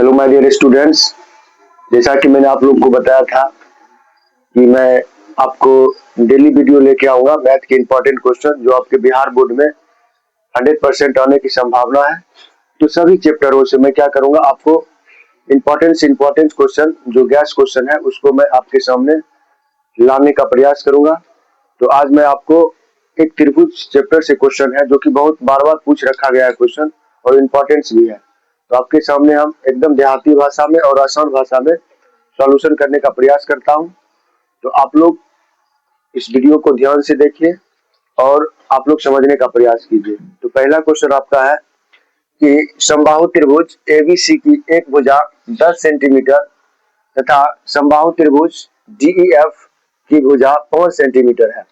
Hello my dear students, जैसा कि मैंने आप लोगों को बताया था कि मैं आपको डेली वीडियो लेके आऊंगा मैथ के इंपॉर्टेंट क्वेश्चन जो आपके बिहार बोर्ड में 100% आने की संभावना है। तो सभी चैप्टरों से मैं क्या करूंगा, आपको इंपॉर्टेंट क्वेश्चन जो गैस क्वेश्चन है उसको मैं आपके सामने लाने का प्रयास करूंगा। तो आज मैं आपको एक त्रिभुज चैप्टर से क्वेश्चन है जो कि बहुत बार बार पूछ रखा गया है क्वेश्चन और इम्पोर्टेंस भी है, तो आपके सामने हम एकदम देहाती भाषा में और आसान भाषा में सॉल्यूशन करने का प्रयास करता हूं। तो आप लोग इस वीडियो को ध्यान से देखिए और आप लोग समझने का प्रयास कीजिए। तो पहला क्वेश्चन आपका है कि समबाहु त्रिभुज एबीसी की एक भुजा 10 सेंटीमीटर तथा समबाहु त्रिभुज डीईएफ की भुजा 5 सेंटीमीटर है।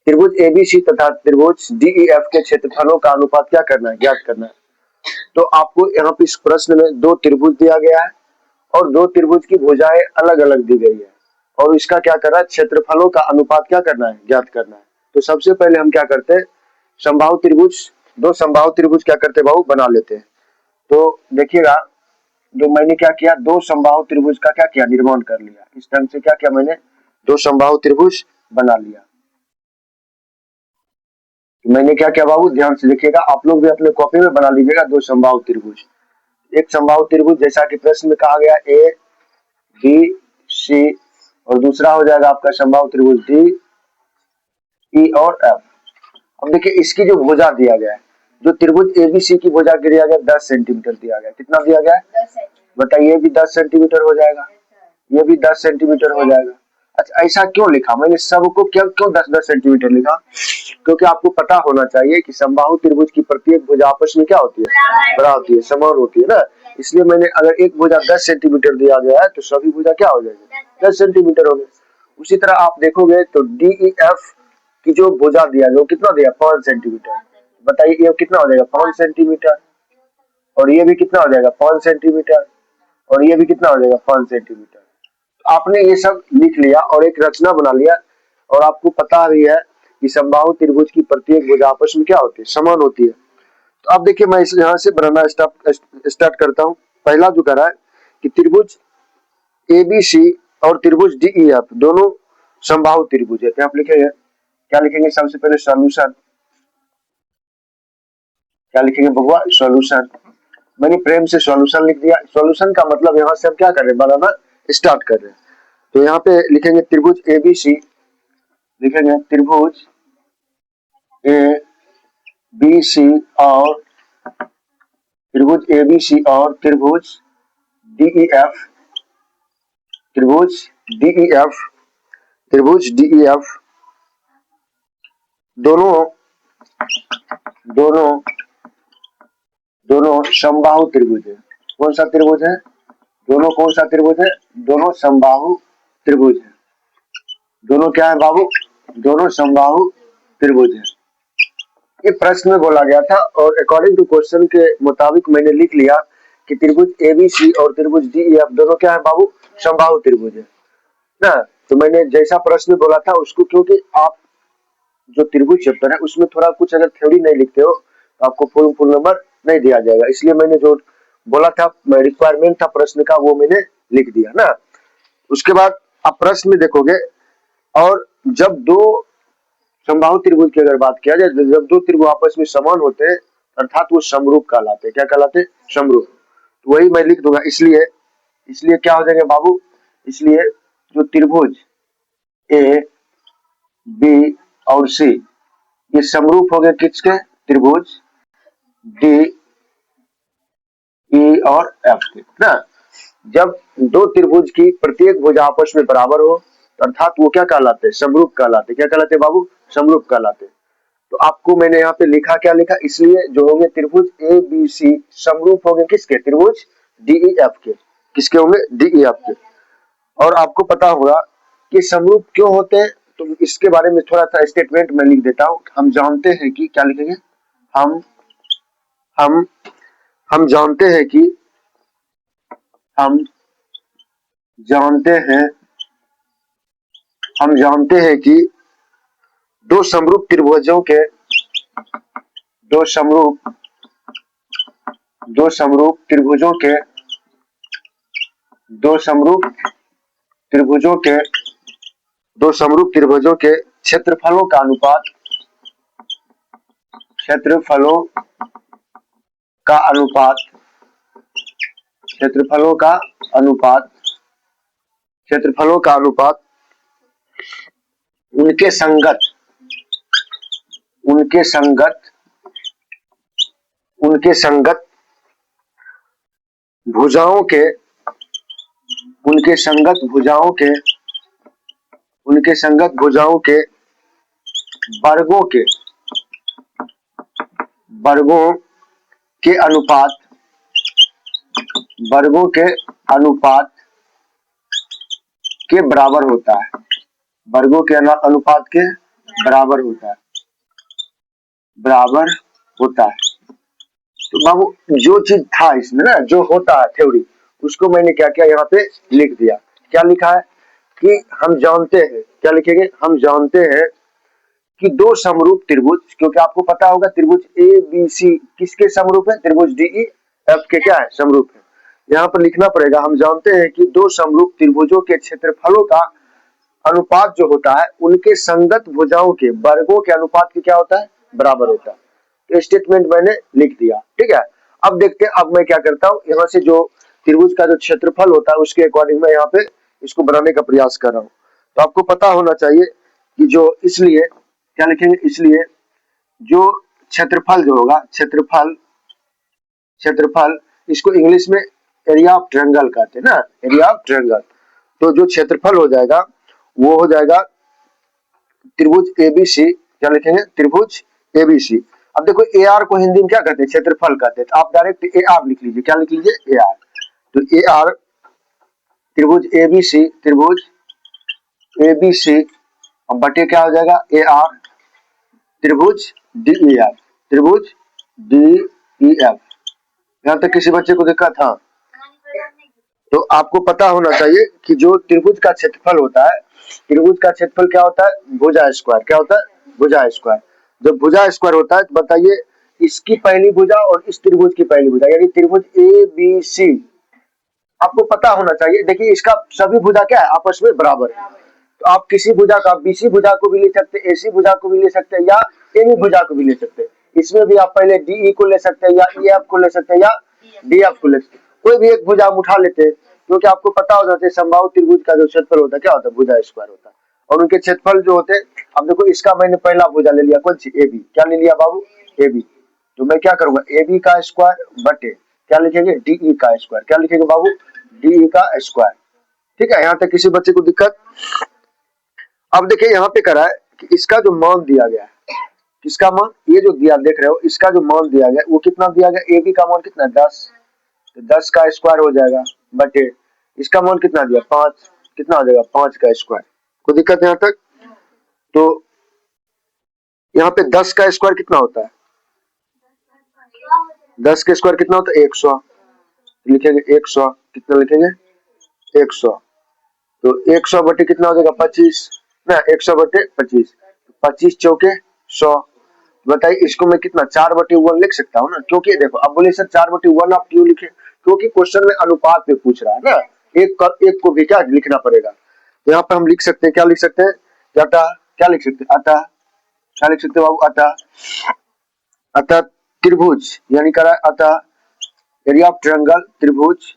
त्रिभुज एबीसी तथा त्रिभुज डीईएफ के क्षेत्रफलों का अनुपात क्या करना है, ज्ञात करना है। तो आपको यहाँ पे इस प्रश्न में दो त्रिभुज दिया गया है और दो त्रिभुज की भुजाएं अलग अलग दी गई है और इसका क्या करना है, क्षेत्रफलों का अनुपात क्या करना है, ज्ञात करना है। तो सबसे पहले हम क्या करते हैं, समबाहु त्रिभुज, दो समबाहु त्रिभुज क्या करते हैं बाबू, बना लेते हैं। तो देखिएगा, जो मैंने क्या किया, दो समबाहु त्रिभुज का क्या किया, निर्माण कर लिया। इस ढंग से क्या किया मैंने, दो समबाहु त्रिभुज बना लिया। मैंने क्या किया बाबू, ध्यान से देखिएगा, आप लोग भी अपने कॉपी में बना लीजिएगा दो समबाहु त्रिभुज। एक समबाहु त्रिभुज जैसा कि प्रश्न में कहा गया ए बी सी, और दूसरा हो जाएगा आपका समबाहु त्रिभुज डी ई और एफ। अब देखिए इसकी जो भुजा दिया गया है, जो त्रिभुज एबीसी की भुजा दिया गया 10 सेंटीमीटर दिया गया। कितना दिया गया है, बताइए। ये भी 10 सेंटीमीटर हो जाएगा, ये भी 10 सेंटीमीटर हो जाएगा। अच्छा, ऐसा क्यों लिखा मैंने, सबको क्यों 10-10 सेंटीमीटर लिखा, क्योंकि आपको पता होना चाहिए कि समबाहु त्रिभुज की प्रत्येक भुजा आपस में क्या होती है, बराबर होती है, समान होती है ना। इसलिए मैंने, अगर एक भुजा 10 सेंटीमीटर दिया गया है तो सभी भुजा क्या हो जाएगी, 10 सेंटीमीटर हो गए। उसी तरह आप देखोगे तो डीईएफ की जो भुजा दिया गया वो कितना दिया, 5 सेंटीमीटर। बताइए ये कितना हो जाएगा, 5 सेंटीमीटर, और ये भी कितना हो जाएगा, 5 सेंटीमीटर, और ये भी कितना हो जाएगा, 5 सेंटीमीटर। आपने ये सब लिख लिया और एक रचना बना लिया, और आपको पता भी है कि समबाहु त्रिभुज की प्रत्येक भुजा आपस में क्या होती है, समान होती है। तो अब देखिए मैं इस यहाँ से बनाना स्टार्ट करता हूँ। पहला जो करा है कि त्रिभुज एबीसी और त्रिभुज डीईएफ दोनों समबाहु त्रिभुज है। तो आप लिखेंगे, क्या लिखेंगे, सबसे पहले सॉल्यूशन। क्या लिखेंगे बबुआ, सॉल्यूशन। मैंने प्रेम से सॉल्यूशन लिख दिया। सॉल्यूशन का मतलब यहाँ से हम क्या कर रहे हैं, बनाना स्टार्ट कर रहे हैं। तो यहाँ पे लिखेंगे त्रिभुज एबीसी, लिखेंगे त्रिभुज ए बी सी और त्रिभुज एबीसी और त्रिभुज डीईएफ, त्रिभुज डीईएफ, त्रिभुज डीईएफ दोनों दोनों दोनों समबाहु त्रिभुज है। कौन सा त्रिभुज है, दोनों कौन सा त्रिभुज है, दोनों समबाहु त्रिभुज है। दोनों क्या है बाबू, दोनों समबाहु त्रिभुज है। ये प्रश्न में बोला गया था और अकॉर्डिंग टू क्वेश्चन के मुताबिक मैंने लिख लिया कि त्रिभुज एबीसी और त्रिभुज डीईएफ दोनों क्या है बाबू, समबाहु त्रिभुज है ना। तो मैंने जैसा प्रश्न बोला था उसको, क्योंकि आप जो त्रिभुज चैप्टर है उसमें थोड़ा कुछ अगर थ्योरी नहीं लिखते हो तो आपको फुल नंबर नहीं दिया जाएगा। इसलिए मैंने जो बोला था, रिक्वायरमेंट था प्रश्न का, वो मैंने लिख दिया ना। उसके बाद आप प्रश्न में देखोगे, और जब दो समबाहु त्रिभुज की अगर बात किया जाए, जब दो त्रिभुज आपस में समान होते हैं अर्थात वो समरूप कहलाते हैं। क्या कहलाते, समरूप। तो वही मैं लिख दूंगा। इसलिए क्या हो जाएगा बाबू, इसलिए जो त्रिभुज ए बी और सी ये समरूप हो गए किसके, त्रिभुज डी ई और एफ के ना। जब दो त्रिभुज की प्रत्येक भुजा आपस में बराबर हो अर्थात वो क्या कहलाते हैं, समरूप कहलाते। क्या कहलाते बाबू, समरूप कहलाते। तो आपको मैंने यहाँ पे लिखा, क्या लिखा, इसलिए जो होंगे त्रिभुज ए बी सी समरूप होंगे किसके, त्रिभुज डीईएफ के। किसके होंगे, डीईएफ के। और आपको पता होगा कि समरूप क्यों होते हैं, तो इसके बारे में थोड़ा सा स्टेटमेंट में लिख देता हूँ। हम जानते हैं कि, क्या लिखेंगे, हम हम जानते हैं कि, हम जानते हैं हम जानते हैं कि दो समरूप त्रिभुजों के दो समरूप त्रिभुजों के दो समरूप त्रिभुजों के क्षेत्रफलों का अनुपात क्षेत्रफलों का अनुपात उनके संगत भुजाओं के वर्गों के अनुपात के बराबर होता है। अनुपात के बराबर होता है। तो बाबू जो चीज था इसमें ना, जो होता है थ्योरी, उसको मैंने क्या किया, यहाँ पे लिख दिया। क्या लिखा है कि हम जानते हैं, क्या लिखेंगे, हम जानते हैं कि दो समरूप त्रिभुज, क्योंकि आपको पता होगा त्रिभुज ए बी सी किसके समरूप है, त्रिभुज डी ई एफ के क्या है, समरूप है। यहाँ पर लिखना पड़ेगा, हम जानते हैं कि दो समरूप त्रिभुजों के क्षेत्रफलों का अनुपात जो होता है उनके संगत भुजाओं के वर्गों के अनुपात के क्या होता है, बराबर होता है। तो स्टेटमेंट मैंने लिख दिया, ठीक है। अब देखते हैं, अब मैं क्या करता हूँ, यहाँ से जो त्रिभुज का जो क्षेत्रफल होता है उसके अकॉर्डिंग मैं यहाँ पे इसको बनाने का प्रयास कर रहा हूँ। तो आपको पता होना चाहिए कि जो, इसलिए क्या लिखेंगे, इसलिए जो क्षेत्रफल जो होगा, क्षेत्रफल इसको इंग्लिश में एरिया ऑफ ट्रायंगल कहते हैं ना, एरिया ऑफ ट्रायंगल। तो जो क्षेत्रफल हो जाएगा वो हो जाएगा त्रिभुज एबीसी, क्या लिखेंगे, त्रिभुज एबीसी। अब देखो ए आर को हिंदी में क्या कहते हैं, क्षेत्रफल कहते हैं। तो आप डायरेक्ट ए आर लिख लीजिए, क्या लिख लीजिए, ए आर। तो ए आर त्रिभुज एबीसी, अब बटे क्या हो जाएगा, ए आर त्रिभुज डीईएफ, यहाँ तक किसी बच्चे को दिक्कत? हाँ, तो आपको पता होना चाहिए कि जो त्रिभुज का क्षेत्रफल होता है, त्रिभुज का क्षेत्रफल क्या होता है, भुजा स्क्वायर। क्या होता है, भुजा स्क्वायर। जब भुजा स्क्वायर होता है तो बताइए इसकी पहली भुजा और इस त्रिभुज की पहली भुजा, यानी त्रिभुज ए बी सी, आपको पता होना चाहिए। देखिए इसका सभी भुजा क्या है, आपस में बराबर है। तो आप किसी भुजा का, बीसी भुजा को भी ले सकते हैं, एसी भुजा को भी ले सकते हैं, या एनी भुजा को भी ले सकते हैं। इसमें भी आप पहले डीई को ले सकते हैं, या ईएफ को ले सकते हैं, या डीएफ को ले सकते हैं। कोई भी एक भुजा उठा लेते हैं, क्योंकि आपको पता होना चाहिए समबाहु त्रिभुज का जो क्षेत्रफल होता है क्या होता है, भुजा स्क्वायर होता है। और उनके क्षेत्रफल जो होते हैं, अब देखो इसका मैंने पहला भुजा ले लिया, कौन सी, ए बी। क्या ले लिया बाबू, ए बी। तो मैं क्या करूंगा, ए बी का स्क्वायर बटे क्या लिखेंगे, डीई का स्क्वायर। क्या लिखेंगे बाबू, डीई का स्क्वायर। ठीक है, यहाँ तक किसी बच्चे को दिक्कत? अब देखिए यहाँ पे करा है कि इसका जो मान दिया गया है, किसका मान, ये जो दिया देख रहे हो, इसका जो मान दिया गया वो कितना दिया गया, ए बी का मान कितना, 10। तो 10 का स्क्वायर हो जाएगा बटे इसका मान कितना दिया, 5। कितना हो जाएगा, 5 का स्क्वायर। कोई दिक्कत यहाँ तक? तो यहाँ पे 10 का स्क्वायर कितना होता है, 10 का स्क्वायर कितना होता है, 100। लिखेंगे 100, कितना लिखेंगे, 100। तो 100 बटे कितना हो जाएगा, 25 ना, 100 बटे 25, 25 चौके 100। बताइए इसको मैं कितना, 4/1 लिख सकता हूँ ना, क्योंकि देखो अब बोले सर 4/1 आप क्यों लिखे, क्योंकि क्वेश्चन में अनुपात पे पूछ रहा है ना, एक को भी क्या लिखना पड़ेगा। तो यहाँ पर हम लिख सकते हैं, क्या लिख सकते हैं, क्या लिख सकते हैं, अतः, क्या लिख सकते हैं बाबू, अतः त्रिभुज, यानी कह रहा है अतः एरिया ऑफ ट्रायंगल त्रिभुज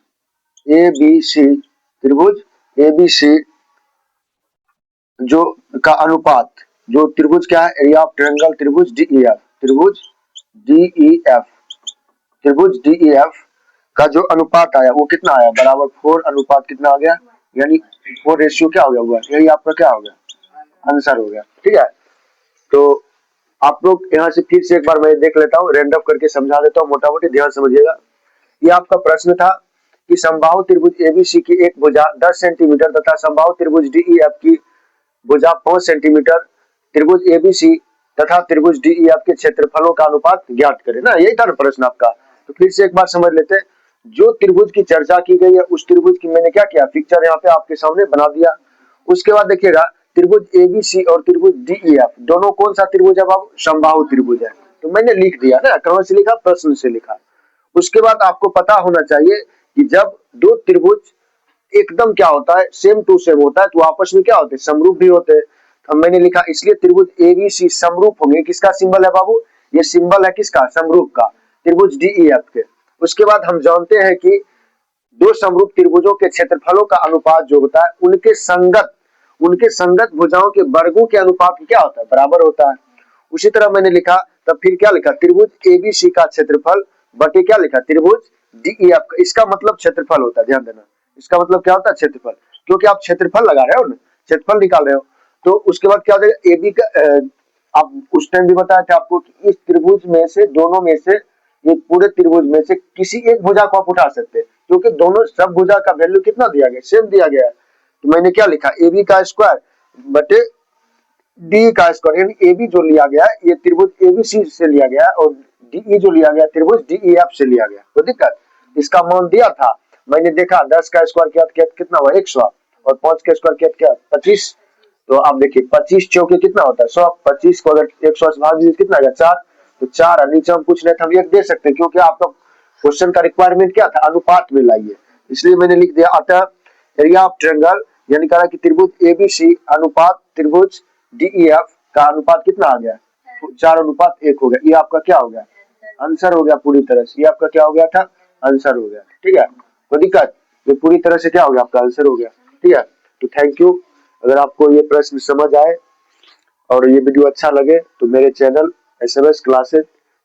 एबीसी जो का अनुपात, जो त्रिभुज क्या है, एरिया ऑफ ट्रायंगल त्रिभुज डीईएफ का जो अनुपात आया वो कितना आया, बराबर 4 अनुपात कितना आ गया, यानी 4 रेशियो क्या हो गया हुआ, यही आपका क्या हो गया, आंसर हो गया। ठीक है, तो आप लोग यहाँ से फिर से एक बार मैं देख लेता हूँ, रैंडम करके समझा देता हूँ, मोटा मोटी ध्यान समझिएगा। ये आपका प्रश्न था कि समबाहु त्रिभुज एबीसी की एक भुजा 10 सेंटीमीटर तथा समबाहु त्रिभुज डीईएफ की भुजा 5 सेंटीमीटर, त्रिभुज एबीसी तथा त्रिभुज डीईएफ के क्षेत्रफलों का अनुपात ज्ञात करें ना, यही था ना प्रश्न आपका। तो फिर से एक बार समझ लेते हैं, जो त्रिभुज की चर्चा की गई है उस त्रिभुज की मैंने क्या किया, पिक्चर यहाँ पे आपके सामने बना दिया। उसके बाद देखिएगा त्रिभुज एबीसी और त्रिभुज डीईएफ दोनों कौन सा त्रिभुज है बाबू, समबाहु त्रिभुज है। तो मैंने लिख दिया ना, कहां से लिखा, प्रश्न से लिखा। उसके बाद आपको पता होना चाहिए कि जब दो त्रिभुज एकदम क्या होता है, सेम टू सेम होता है, तो आपस में क्या होते हैं, समरूप भी होते हैं। तो मैंने लिखा इसलिए त्रिभुज एबीसी समरूप होंगे। किसका सिंबल है बाबू, ये सिंबल है किसका, समरूप का, त्रिभुज डीईएफ के। उसके बाद हम जानते हैं कि दो समरूप त्रिभुजों के क्षेत्रफलों का अनुपात जो होता है उनके संगत भुजाओं के वर्गों के अनुपात क्या होता है, बराबर होता है। उसी तरह मैंने लिखा, तब फिर क्या लिखा, त्रिभुज एबीसी का क्षेत्रफल बटे क्या लिखा, त्रिभुज डीईएफ का। इसका मतलब क्षेत्रफल होता है, ध्यान देना, इसका मतलब क्या होता है, क्षेत्रफल, क्योंकि आप क्षेत्रफल लगा रहे हो ना, क्षेत्रफल निकाल रहे हो। तो उसके बाद क्या हो जाएगा, एबी का आप उस टाइम भी बताया था आपको कि इस त्रिभुज में से, दोनों में से, ये पूरे त्रिभुज में से किसी एक भुजा को आप उठा सकते हैं, क्योंकि दोनों सब भुजा का वैल्यू कितना दिया गया, सेम दिया गया है। तो मैंने क्या लिखा, ए बी का स्क्वायर बटे डी का स्क्वायर, यानी ए बी जो लिया गया है ये त्रिभुज एबीसी से लिया गया है, और डी जो लिया गया त्रिभुज डीईएफ से लिया गया। कोई दिक्कत, इसका मान दिया था, मैंने देखा 10 का स्क्वायर किया कितना हुआ 100, और 5 का स्क्वायर किया 25। तो आप देखिए 25 चौके कितना होता है 100, 25 को अगर 100 से भाग दीजिए कितना आएगा 4, तो 4 और नीचे हम कुछ नहीं था, हम 1 दे सकते हैं, क्योंकि आपका क्वेश्चन का रिक्वायरमेंट क्या था, अनुपात में लाइए, इसलिए मैंने लिख दिया। अतः एरिया ऑफ ट्रायंगल, यानी कहा कि त्रिभुज एबीसी अनुपात त्रिभुज डीईएफ का अनुपात कितना आ गया, 4:1 हो गया। ये आपका क्या हो गया, आंसर हो गया पूरी तरह से, ये आपका क्या हो गया था, आंसर हो गया। ठीक है, कोई दिक्कत, ये पूरी तरह से क्या हो गया, आपका आंसर हो गया। ठीक है, तो थैंक यू। अगर आपको ये प्रश्न समझ आए और ये वीडियो अच्छा लगे तो मेरे चैनल एसएमएस क्लासेस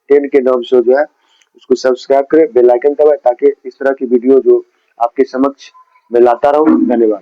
10 के नाम से जो है उसको सब्सक्राइब करें, बेल आइकन दबाएं, ताकि इस तरह की वीडियो जो आपके समक्ष मैं लाता रहूं। धन्यवाद।